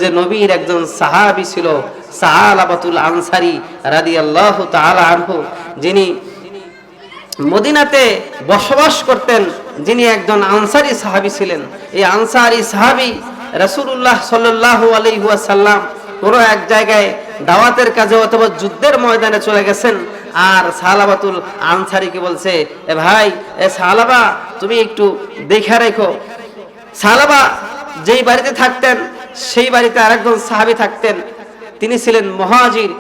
যে নবীর একজন সাহাবী ছিল সালাবাতুল আনসারী রাদিয়াল্লাহু তাআলা আনহু, যিনি মদিনাতে বসবাস করতেন, যিনি একজন আনসারী সাহাবী ছিলেন। এই আনসারী সাহাবী রাসূলুল্লাহ সাল্লাল্লাহু আলাইহি ওয়াসাল্লাম কোনো এক জায়গায় দাওয়াতের কাজে অথবা যুদ্ধের ময়দানে চলে গেছেন, আর সালাবাতুল আনসারীকে বলছে, এ ভাই, এ সালাবা, তুমি একটু দেখে রেখো। সালাবা যেই বাড়িতে থাকতেন সেই বাড়িতে আরেকজন সাহাবী থাকতেন, তিনি ছিলেন মুহাজির,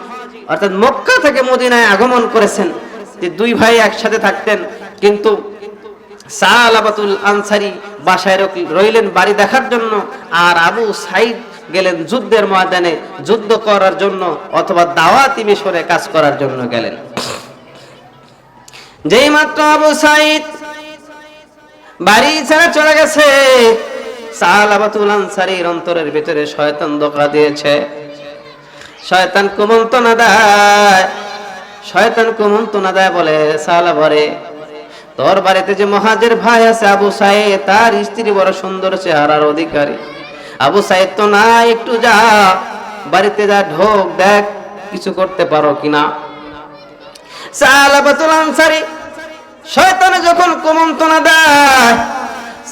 অর্থাৎ মক্কা থেকে মদিনায় আগমন করেছেন। দুই ভাই একসাথে থাকতেন, কিন্তু সালাবাতুল আনসারী বাসায় রইলেন বাড়ি দেখার জন্য, আর আবু সাইদ গেলেন যুদ্ধের ময়দানে যুদ্ধ করার জন্য অথবা দাওয়াতি মিশরে কাজ করার জন্য গেলেন। যেই মাত্র আবু সাইদ বাড়ি ছেড়ে চলে গেছে, সালাবাতুল আনসারীর অন্তরের ভিতরে শয়তান ধোঁকা দিয়েছে। শয়তান কুমন্ত্রণা দেয়, শয়তান কুমন্ত্রণা দেয়, বলে, সালাবারে, তোর বাড়িতে যে মুহাজির ভাই আছে আবু সাইদ, তার স্ত্রী বড় সুন্দর চেহারার অধিকারী। আবু সাইদ তো না, একটু যা বাড়িতে, যা ঢোক, দেখ কিছু করতে পারো কিনা। সালাবাতুল আনসারী শয়তানে যখন কুমন্ত্রণা দেয়,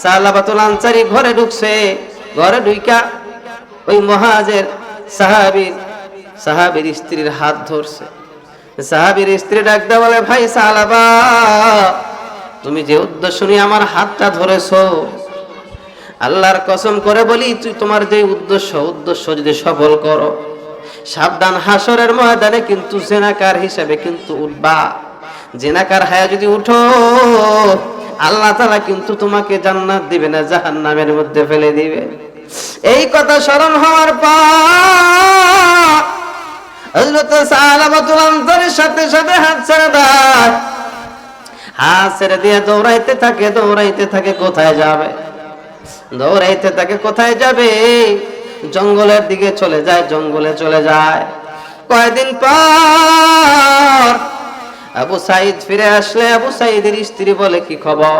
সালাবাতুল আনসারী ঘরে ঢুকছে। ঘরে ঢুইকা ওই মুহাজির সাহাবীর স্ত্রীর হাত ধরছে। সাহাবীর স্ত্রী ডাক দেয়া বলে, ভাই সালাবা, তুমি যে উদ্দেশ্য নিয়ে আমার হাতটা ধরেছো, আল্লাহর কসম করে বলি, তুই তোমার যে উদ্দেশ্য যদি সফল করো, সাবধান, হাসরের ময়দানে কিন্তু জেনাকার হিসেবে কিন্তু উঠবা। জেনাকার হায়া যদি উঠো, আল্লাহ তাআলা কিন্তু তোমাকে জান্নাত দিবে না, জাহান্নামের মধ্যে ফেলে দিবে। এই কথা স্মরণ হওয়ার পর হযরত সালাবাতুল আনসারীর সাথে সাথে হাত ছেড়ে দেয়। হাত ছেড়ে দিয়ে দৌড়াইতে থাকে। কোথায় যাবে? দৌড়াইতে থাকে, কোথায় যাবে? জঙ্গলের দিকে জঙ্গলে চলে যায়। কয়েকদিন পর আবু সাইদ ফিরে আসলে আবু সাইদের স্ত্রী বলে, কি খবর?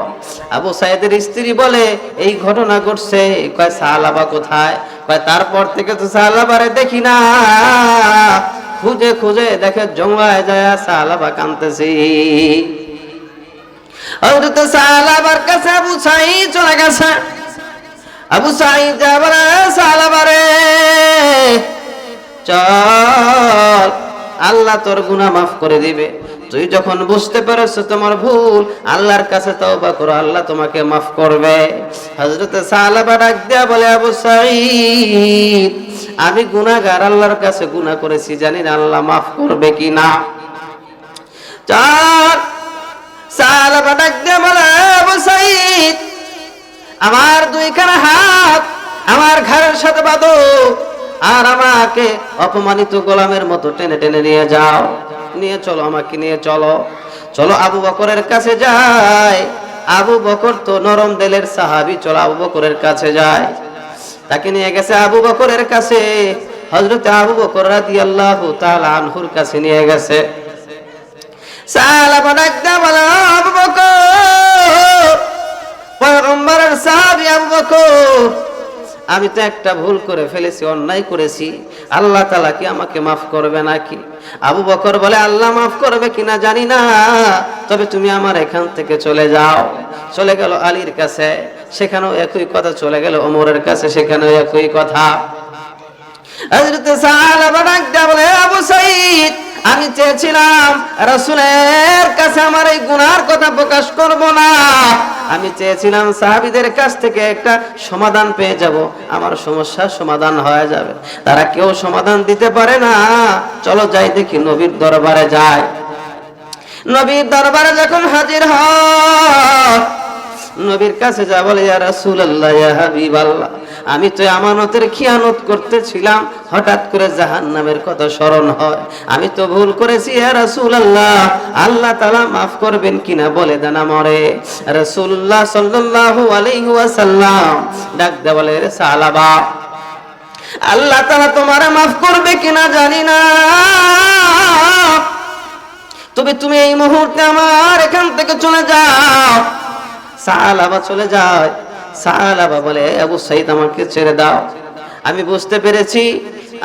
আবু সাইদের স্ত্রী বলে, এই ঘটনা ঘটছে। কয়, সালাবা কোথায়? কয়, তারপর থেকে তো সালাবারে দেখি না। খুঁজে দেখে জঙ্গলায় যায় সালাবা কাঁদতেছি। হযরত সালাবার কাছে আবু সাইদ চলে গেছে। আবু সাইদ যাবার, সালাবারে চল, আল্লাহ তোর গুনাহ মাফ করে দিবে। তুই যখন বুঝতে পারছ তোমার ভুল, আল্লাহর কাছে তওবা করো, আল্লাহ তোমাকে মাফ করবে। হযরত সালাবা ডাক দেয়া বলে, আবু সাইদ, আমি গুনাহগার, আল্লাহর কাছে গুনাহ করেছি, জানি না আল্লাহ মাফ করবে কিনা। চল, সালাবা ডাক দেয়া বলে, আবু সাইদ, আমার দুইখানা হাত আমার ঘাড়ের সাথে বাঁধো, আর আমাকে অপমানিত গোলামের মতো টেনে টেনে নিয়ে যাও, নিয়ে চলো, আমাকে নিয়ে চলো। আবু বকরের কাছে যায়। আবু বকর তো নরম দিলের সাহাবী, চলো আবু বকরের কাছে যায়। তাকে নিয়ে গেছে আবু বকরের কাছে। হযরত আবু বকর রাদিয়াল্লাহু তাআলা আনহুর কাছে নিয়ে গেছে। সালাবা ডাক দেয়া বলে, আবু বকর, পয়গম্বরের সাহাবী আবু বকর, আমি তো একটা ভুল করে ফেলেছি, অন্যায় করেছি, আল্লাহ তাআলা কি আমাকে মাফ করবে নাকি? আবু বকর বলে, আল্লাহ মাফ করবে কিনা জানি না, তবে তুমি আমার এখান থেকে চলে যাও। চলে গেল আলীর কাছে, সেখানেও একই কথা। চলে গেল ওমরের কাছে, সেখানেও একই কথা। হযরত সালাবা ডাক দেয়া বলে, আবু সাইদ, আমি চেয়েছিলাম রাসূলের কাছে আমার এই গুনার কথা প্রকাশ করব না। আমি চেয়েছিলাম সাহাবীদের কাছ থেকে একটা সমাধান পেয়ে যাব, আমার সমস্যার সমাধান হয়ে যাবে। তারা কেউ সমাধান দিতে পারে না। চলো যাই, দেখি নবীর দরবারে যায়। নবীর দরবারে যখন হাজির হয়, নবীর কাছে যা বলে, ইয়া রাসূলুল্লাহ, ইয়া হাবিবাল্লাহ, আমি তো আমানতের খিয়ানত করতেছিলাম, হঠাৎ করে জাহান্নামের কথা স্মরণ হয়, আমি তো ভুল করেছি, ইয়া রাসূলুল্লাহ, আল্লাহ তাআলা মাফ করবেন কিনা বলে দেন আমারে। রাসূলুল্লাহ সাল্লাল্লাহু আলাইহি ওয়াসাল্লাম ডাক দেয়া বলে, সালাবা, আল্লাহ তাআলা তোমারে মাফ করবে কিনা জানি না, তবে তুমি এই মুহূর্তে আমার এখান থেকে চলে যাও। সালাবা চলে যায়। সালাবা বলে, আবু সাইদ, আমাকে ছেড়ে দাও, আমি বুঝতে পেরেছি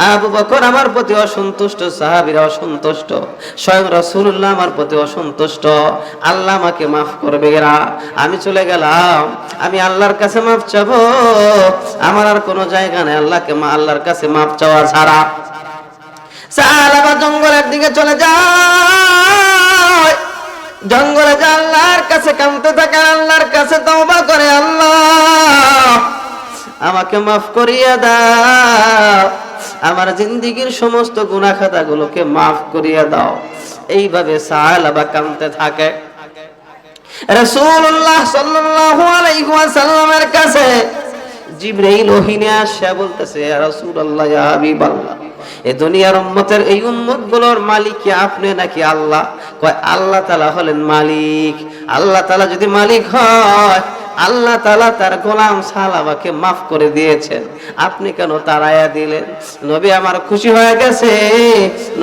আবু বকর আমার প্রতি অসন্তুষ্ট, সাহাবীরা অসন্তুষ্ট, স্বয়ং রাসূলুল্লাহ আমার প্রতি অসন্তুষ্ট। আল্লাহ আমাকে মাফ করবে না। আমি চলে গেলাম, আমি আল্লাহর কাছে মাফ চাবো। আমার আর কোনো জায়গা নেই আল্লাহর কাছে মাফ চাওয়া ছাড়া। সাহাবা জঙ্গলের দিকে চলে যায়, জঙ্গলে যা আল্লাহর কাছে কাঁদতে থাকে, আল্লাহর কাছে তওবা করে, আল্লাহ আমাকে মাফ করিয়া দাও, আমার জিন্দেগীর সমস্ত গুনাহ খাতাগুলোকে মাফ করিয়া দাও। এইভাবে সাহাবা কাঁদতে থাকে। রাসূলুল্লাহ সাল্লাল্লাহু আলাইহি ওয়াসাল্লামের কাছে জিবরাইল ওহী নিয়ে আসে, বলতেছে ইয়া রাসূলুল্লাহ, ইয়া হাবিবাল্লাহ, এই দুনিয়ার উম্মতের এই উম্মতগুলোর মালিক কি আপনি নাকি আল্লাহ? কয় আল্লাহ তাআলা হলেন মালিক। আল্লাহ তাআলা যদি মালিক হয়, আল্লাহ তাআলা তার গোলাম সাহাবাকে মাফ করে দিয়েছেন, আপনি কেন তাড়াইয়া দিলেন? নবী আমার খুশি হয়ে গেছে।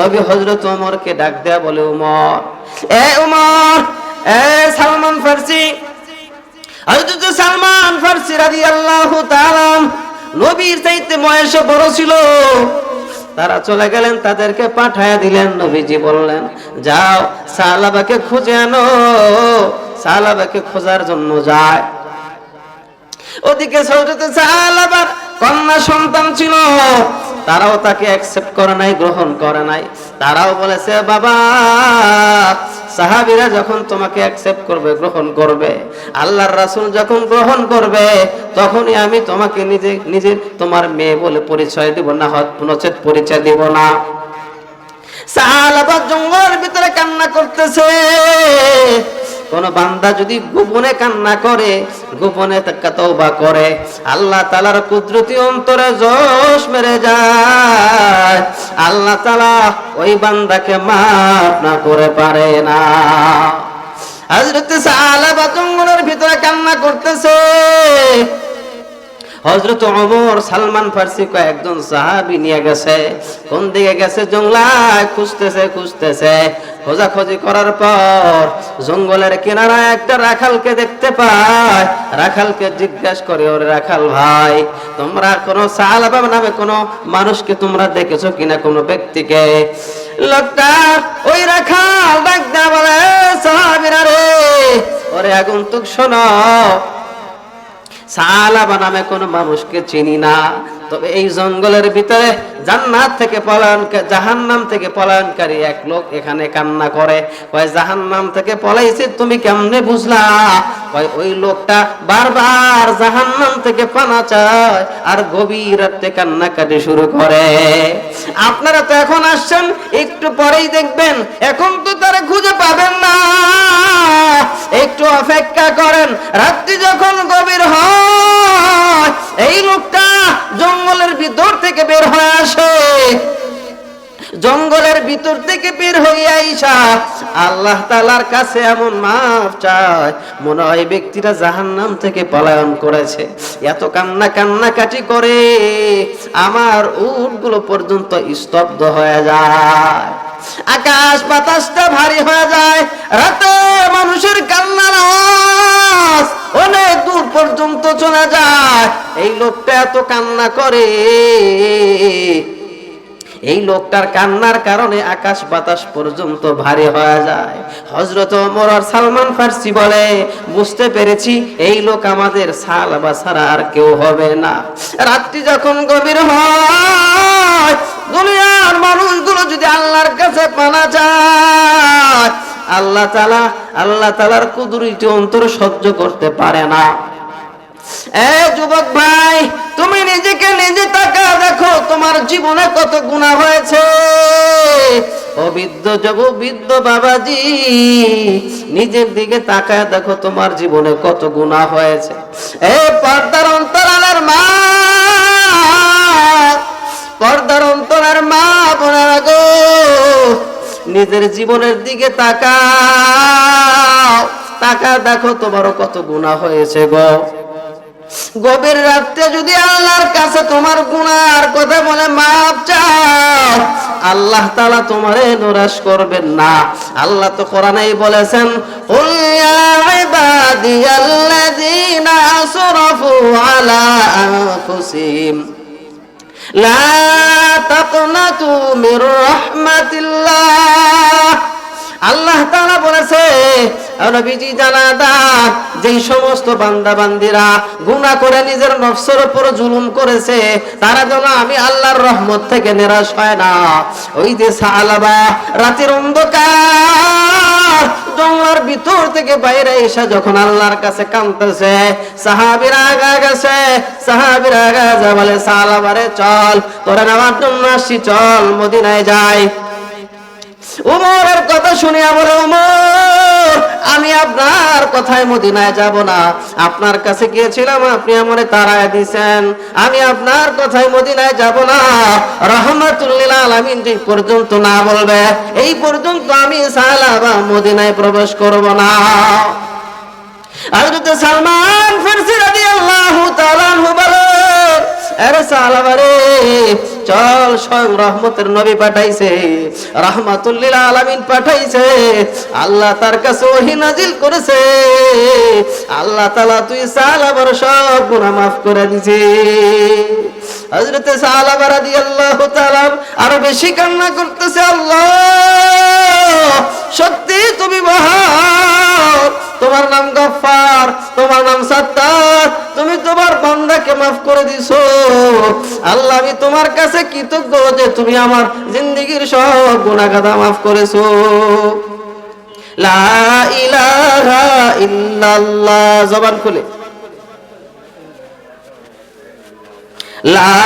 নবী হযরত ওমরকে ডাক দেয়া বলে, ওমর, এ ওমর, এ সালমান ফারসি। হযরত সালমান ফারসি রাদিয়াল্লাহু তাআলা নবীর চাইতে বয়সে বড় ছিল। তারা চলে গেলেন, তাদেরকে পাঠায়া দিলেন। নবীজি বললেন, যাও সাহাবাকে খুঁজে আনো। সাহাবাকে খোঁজার জন্য যায়। ওদিকে হযরত সাহাবার কন্যা সন্তান ছিল, তারাও তাকে অ্যাকসেপ্ট করে নাই, গ্রহণ করে নাই। তারাও বলেছে, বাবা, সাহাবীরা যখন তোমাকে অ্যাকসেপ্ট করবে, গ্রহণ করবে, আল্লাহর রাসূল যখন গ্রহণ করবে, তখনই আমি তোমাকে নিজে তোমার মেয়ে বলে পরিচয় দিব, না হয় পুনশ্চেদ পরিচয় দিব না। সাহাবা জঙ্গলের ভিতরে কান্না করতেছে। কোন বান্দা যদি গোপনে কান্না করে, গোপনে তওবা করে, আল্লাহ তাআলার কুদরতি অন্তরে জোশ মেরে যায়। আল্লাহ তাআলা ওই বান্দাকে মাফ না করে পারে না। হযরত সাহাবা জঙ্গলের ভিতরে কান্না করতেছে। হযরত ওমর সালমান ফারসি কয়েকজন সাহাবী নিয়ে গেছে। কোন দিকে গেছে? জঙ্গলায় খুঁজতেছে। খোঁজাখুঁজি করার পর জঙ্গলের কিনারায় একটা রাখালকে দেখতে পায়। রাখালকে জিজ্ঞাসা করে, ওরে রাখাল ভাই, তোমরা কোন সাহাবা নামে কোন মানুষকে তোমরা দেখেছো কিনা, কোন ব্যক্তিকে? লোকটা ওই রাখাল ডাক দেয়া বলে, সাহাবীরা রে, ওরে আগন্তুক শোনো, সাহাবা নামে কোন মানুষকে চিনি না। তবে এই জঙ্গলের ভিতরে জাহান্নাম থেকে পলায়নকারী এক লোক এখানে কান্না করে। কয়, জাহান্নাম থেকে পলাইছে তুমি কেমনে বুঝলা? কয়, ওই লোকটা বারবার জাহান্নাম থেকে পানা চায় আর গভীর রাতে কান্নাকাটি শুরু করে। আপনারা তো এখন আসছেন, একটু পরেই দেখবেন, এখন তো তারা খুঁজে পাবেন না। একটু অপেক্ষা করেন, রাত্রি যখন গভীর হয়, এই লোকটা জঙ্গলের ভিতর থেকে বের হয়ে আসে। জঙ্গলের ভিতর থেকে বের হয়ে আইসা আল্লাহ তাআলার কাছে এমন মাফ চায়, মনে হয় ব্যক্তিটা জাহান্নাম থেকে পলায়ন করেছে। এত কান্নাকাটি করে আমার উটগুলো পর্যন্ত স্তব্ধ হয়ে যায়। আকাশ বাতাসটা ভারী হয়ে যায়। রাতে মানুষের কান্নার আওয়াজ অনেক দূর পর্যন্ত চলে যায়। এই লোকটা এত কান্না করে, এই লোকটার কান্নার কারণে আকাশ বাতাস পর্যন্ত ভারী হয়ে যায়। হযরত ওমর আর সালমান ফারসি বলে, বুঝতে পেরেছি এই লোক আমাদের সাহাবা ছাড়া আর কেউ হবে না। রাত্রি যখন গভীর হয়, দুনিয়ার মানুষগুলো যদি আল্লাহর কাছে পানা চায়, আল্লাহ তাআলার কুদরতি অন্তর সহ্য করতে পারে না। এ যুবক ভাই, তুমি নিজেকে নিজে তাকা দেখো, তোমার জীবনে কত গুনাহ হয়েছে। ও বৃদ্ধ বাবাজি, নিজের দিকে তাকায় দেখো, তোমার জীবনে কত গুনাহ হয়েছে। এ পর্দার অন্তরালের মা, পর্দার অন্তরার মা বোনেরা গো, নিজের জীবনের দিকে তাকাও, দেখো তোমারও কত গুনাহ হয়েছে গো। গভীর রাতে যদি আল্লাহর কাছে তোমার গুনার কথা বলে মাফ চাও, আল্লাহ তাআলা তোমারে নিরাশ করবেন না। আল্লাহ তো কোরআনেই বলেছেন, কুল ইয়া ইবাদিয়াল্লাযীনা আসরাফু আলা আনফুসিহিম লা তাকনাতু মির রাহমাতিল্লাহ। আল্লাহ তাআলা বলেছে, নবীজি জানা দাও, যেই সমস্ত বান্দা বান্দিরা গুনাহ করে নিজের নফসের উপর জুলুম করেছে, তারা যেন আমি আল্লাহর রহমত থেকে নিরাশ হয় না। ওই যে সালাবা রাতের অন্ধকার জঙ্গলের ভিতর থেকে বাইরে এসে যখন আল্লাহর কাছে কাঁদতেছে, সাহাবীরা আগা গেছে, সাহাবীরা আগা যা বলে, সালাবারে চল, তোরা নামার জন্য আসছি, চল মদিনায় যাই। উমরের কথা শুনে বলে, উমর আমি আপনার কথায় মদিনায় যাব না, আপনার কাছে গিয়েছিলাম, আপনি আমারে তাড়ায় দিয়েছেন, আমি আপনার কথায় মদিনায় যাব না। রাহমাতুল লিল আলামিন যে পর্যন্ত না বলবে, এই পর্যন্ত আমি সালাবা মদিনায় প্রবেশ করব না। হযরত সালমান ফারসি রাদিয়াল্লাহু তাআলা আনহু বলেন, আরে সালাবারে চল, স্বয়ং রহমতের নবী পাঠাইছে, রাহমাতুল লিল আলামিন পাঠাইছে, আল্লাহ তার কাছে ওহী নাজিল করেছে, আল্লাহ তাআলা তুই সালাবার সব গুনাহ maaf করে দিয়েছে। হযরত সালাবা রাদিয়াল্লাহু তাআলা আরো বেশি কান্না করতেছে, আল্লাহ সত্যি তুমি মহান, তোমার নাম গফফার, তোমার নাম সাত্তার, তুমি তোমার বান্দাকে maaf করে দিছো। আল্লাহ আমি তোমার কাছে কৃতজ্ঞ যে তুমি আমার জিন্দেগীর সব গুনাহ খাতা maaf করেছো। লা ইলাহা ইল্লাল্লাহ, জবান খুলে লা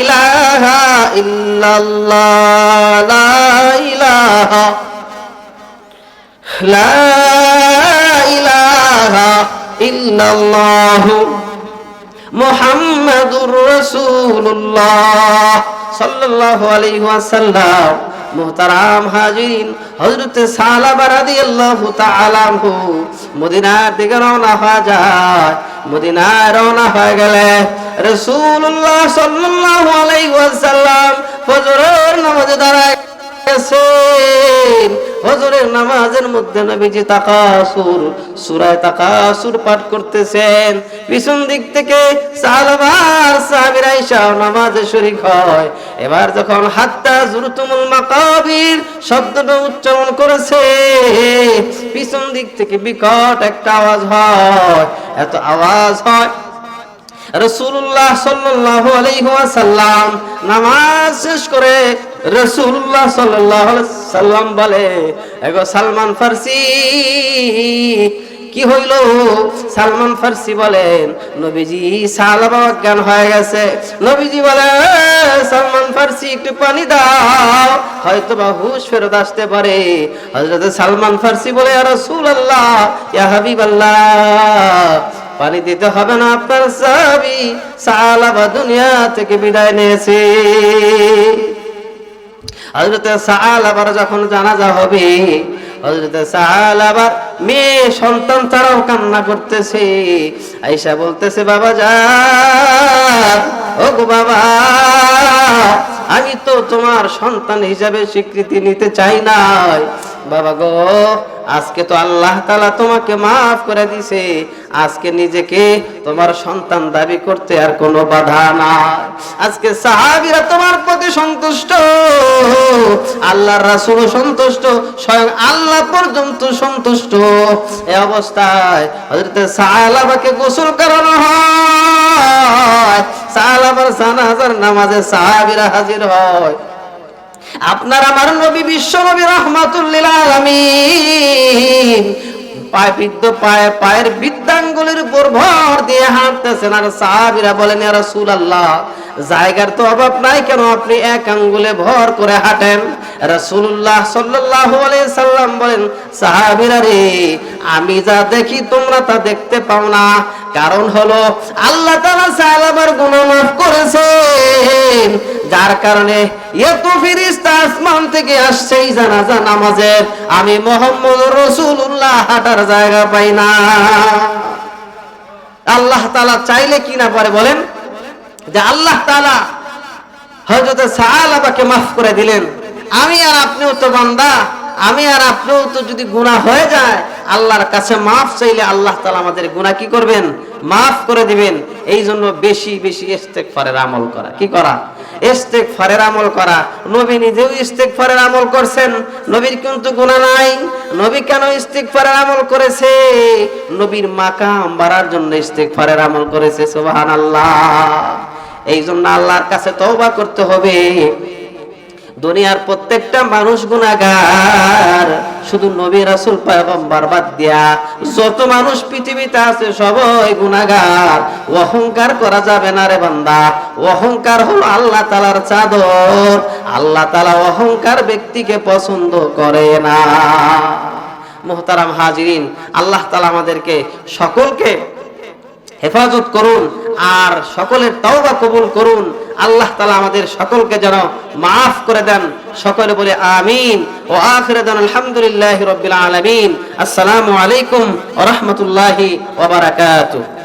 ইলাহা ইল্লাল্লাহ, লা ইলাহা, লা ইলাহা ইল্লাল্লাহ মুহাম্মাদুর রাসূলুল্লাহ সাল্লাল্লাহু আলাইহি ওয়াসাল্লাম। মুহতারাম হাজিরিন, হযরত সালাবা রাদিয়াল্লাহু তাআলা আনহু মদিনার দিকে রওনা হয়ে যায়। মদিনায় রওনা হয়ে গেলে রাসূলুল্লাহ সাল্লাল্লাহু আলাইহি ওয়াসাল্লাম ফজরের নামাজে দাঁড়ায় গেছেন। ফজরের নামাজের মধ্যে নবীজি তাকাসুর, সূরা তাকাসুর পাঠ করতেছেন। পিছন দিক থেকে সাহাবার সাহাবীরা এসে নামাজে শরীক হয়। এবার যখন হাত্তা জুরতুমুল মাকাবির শব্দটা উচ্চারণ করেছে, পিছন দিক থেকে বিকট একটা আওয়াজ হয়। এত আওয়াজ হয়, রাসূলুল্লাহ সাল্লাল্লাহু আলাইহি ওয়াসাল্লাম নামাজ শেষ করে রাসূলুল্লাহ সাল্লাল্লাহু আলাইহি সাল্লাম বলে, এগো সালমান ফারসি কি হইল? সালমান ফারসি বলেন, নবীজি সালাবা অজ্ঞান হয়ে গেছে। নবীজি বলে, সালমান ফারসি একটু পানি দাও, হয়তো বা হুশ ফেরত আসতে পারে। হযরত সালমান ফারসি বলে, ইয়া রাসূলুল্লাহ, ইয়া হাবিবাল্লাহ, পানি দিতে হবে না, আপনার সাহাবী সালাবা দুনিয়া থেকে বিদায় নিয়েছে। হযরত সালাবার যখন জানাজা হবে, হযরত সালাবার মেয়ে সন্তান তারাও কান্না করতেছে। আয়েশা বলতেছে, বাবা যান, ও গো বাবা, আমি তো তোমার সন্তান হিসাবে স্বীকৃতি নিতে চাই নাই। বাবা গো, আজকে তো আল্লাহ তাআলা তোমাকে maaf করে দিয়েছে, আজকে নিজেকে তোমার সন্তান দাবি করতে আর কোনো বাধা নাই। আজকে সাহাবীরা তোমার প্রতি সন্তুষ্ট, আল্লাহর রাসূল সন্তুষ্ট, স্বয়ং আল্লাহ পর্যন্ত সন্তুষ্ট। এই অবস্থায় হযরত সালাবাকে গোসল করানো হয়। সালাবার জানাজার নামাজে সাহাবীরা হাজির হয়। আপনার আমার নবী বিশ্ব নবী রাহমাতুল লিল আলামিন পায়ের বৃদ্ধাঙ্গুলির উপর ভর দিয়ে হাঁটতেছেন। আর সাহাবীরা বলেন, ইয়া রাসূলুল্লাহ, জায়গার তো অভাব নাই, কেন আপনি এক আঙ্গুলে ভর করে হাঁটেন? রাসূলুল্লাহ সাল্লাল্লাহু আলাইহি সাল্লাম বলেন, সাহাবীরা রে, আমি যা দেখি তোমরা তা দেখতে পাও না। কারণ হলো আল্লাহ তাআলা সালাবার গুনাহ maaf করেছেন, যার কারণে এত ফেরেশতা আসমান থেকে আসছে এই জানাজা নামাজের, আমি মুহাম্মদুর রাসূলুল্লাহ হাঁটার জায়গা পাই না। আল্লাহ তাআলা চাইলে কি না পারে বলেন? যে আল্লাহ তাআলা হযরত সালাবাকে maaf করে দিলেন। আমি আর আপনিও তো বান্দা, আমি আর আপনিও তো যদি গুনাহ হয়ে যায়, আল্লাহর কাছে maaf চাইলে আল্লাহ তাআলা আমাদের গুনাহ কি করবেন? maaf করে দিবেন। এই জন্য বেশি বেশি ইস্তেগফারের আমল করা, কি করা? ইস্তেগফারের আমল করা। নবী নিজেও ইস্তেগফারের আমল করছেন, নবীর কিন্তু গুনাহ নাই। নবী কেন ইস্তেগফারের আমল করেছে? নবীর মাকাম বাড়ার জন্য ইস্তেগফারের আমল করেছে। সুবহানাল্লাহ। এই জন্য আল্লাহর কাছে তওবা করতে হবে। দুনিয়ার প্রত্যেকটা মানুষ গুনাহগার, শুধু নবী রাসূল পয়গম্বর বাদ দিয়া যত মানুষ পৃথিবীতে আছে সবাই গুনাহগার। অহংকার করা যাবে না রে বান্দা। অহংকার হলো আল্লাহ তাআলার চাদর। আল্লাহ তাআলা অহংকার ব্যক্তিকে পছন্দ করে না। মুহতারাম হাজিরিন, আল্লাহ তাআলা আমাদেরকে সকলকে হেফাজত করুন আর সকলের তওবা কবুল করুন। আল্লাহ তাআলা আমাদের সকলকে যেন মাফ করে দেন। সকলে বলে আমিন। ও আখির দান আলহামদুলিল্লাহি রাব্বিল আলামিন। আসসালামু আলাইকুম ওয়া রাহমাতুল্লাহি ওয়া বারাকাতুহু।